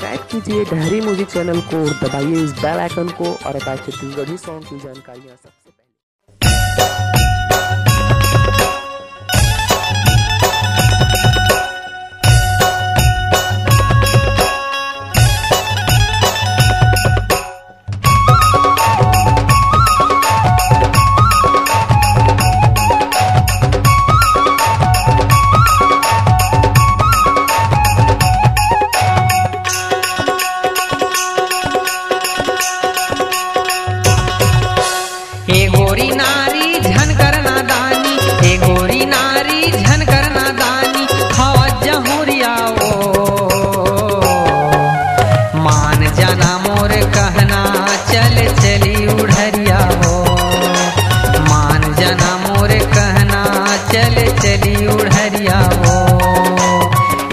Subscribe कीजिए डहरी music channel को और दबाइए इस बेल आइकन को और अपाचे छत्तीसगढ़ी सॉन्ग की जानकारियाँ सबसे पहले। गोरी नारी झनकर नादानी, ए गोरी नारी झनकर नादानी, हवा जहुरिया वो मान जाना मोर कहना चल चली उड़हरिया हो, मान जाना मोर कहना चल चली उड़हरिया हो।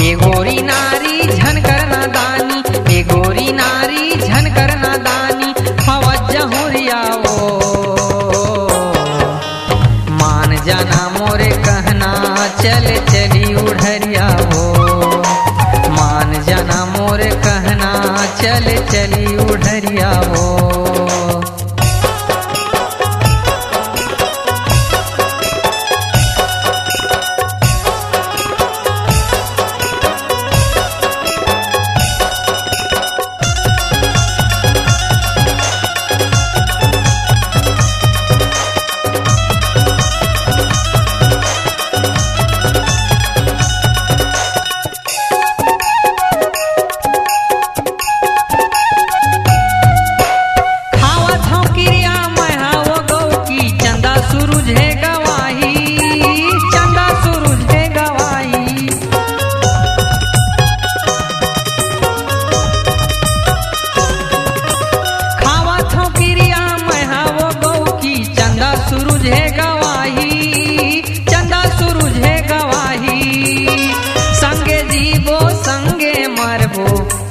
ए गोरी नारी झनकर नादानी, ए गोरी नारी झनकर नादानी, हवा जहुरिया वो जाना मोरे कहना चल चली उड़हरिया हो, मान जाना मोरे कहना चल चली उड़हरिया हो।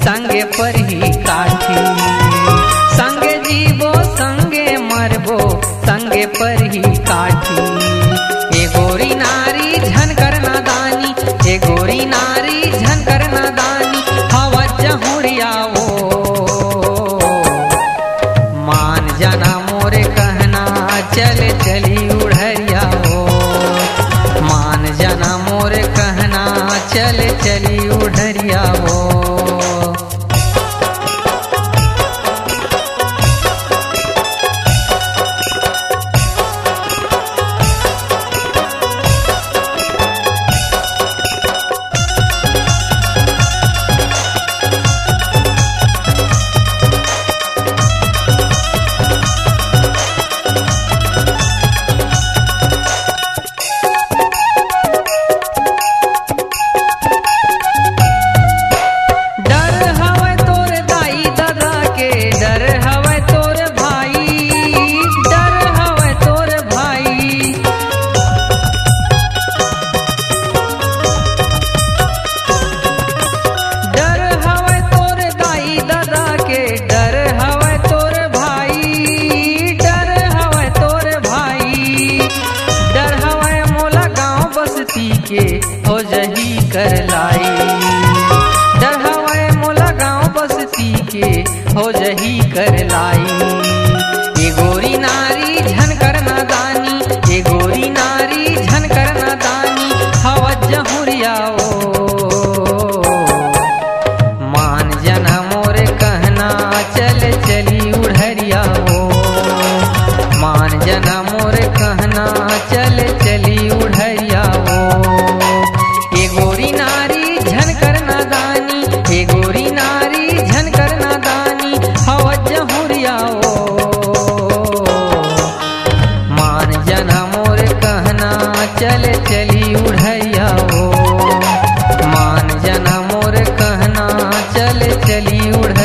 संगे पर ही काठी, संगे जीवो संगे मरबो, संगे पर ही काठी। ए गोरी नारी झनकर नादानी, ए गोरी नारी झनकर नादानी, हवा जहुरिया वो मान जाना मोरे कहना चल चली उड़हरिया हो, मान जाना मोरे कहना चल चली उड़हरिया हो। हो जही कर लाई डर हवाए मोला गाँव बस्ती के हो जही कर लाई। ए गोरी नारी झनकर नादानी, ए गोरी नारी झनकर नादानी, हवा जहुरिया वो मान जाना मोरे कहना चल चली उड़हरिया हो, मान जाना मोरे कहना चल चली उड़हरिया हो। ए गोरी नारी झनकर नादानी, ए गोरी नारी झनकर नादानी, हवा जहुरिया वो मान जाना मोर कहना चल चली उड़हरिया हो, मान जाना मोर कहना चल चली उड़हरिया।